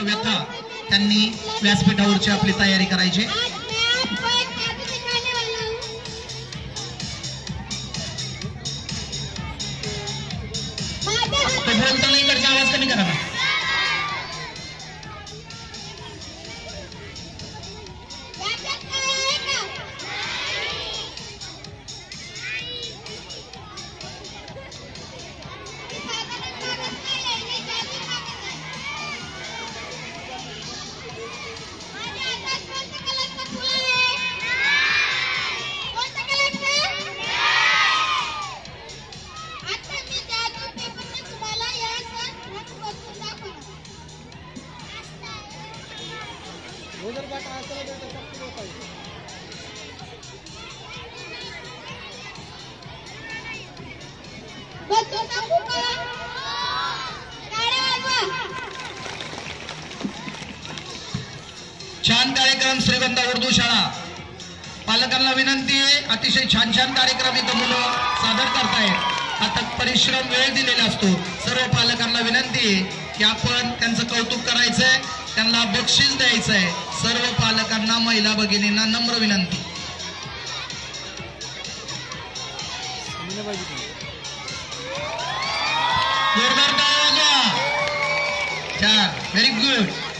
व्यथा त्यांनी व्यासपीठावरची आपली तयारी करायची. तो बोलताना इकडचा आवाज कमी करा. छान कार्यक्रम श्रीगंधा उर्दू शाळा. पालकांना विनंती आहे, अतिशय छान छान कार्यक्रम इथं मुलं सादर करतायत. आता परिश्रम वेळ दिलेला असतो. सर्व पालकांना विनंती आहे की आपण त्यांचं कौतुक करायचंय, त्यांना बक्षीस द्यायचंय. सर्व पालकांना, महिला भगिनींना नम्र विनंती. जोरदार टाळ्या वाजवा. छान, व्हेरी गुड.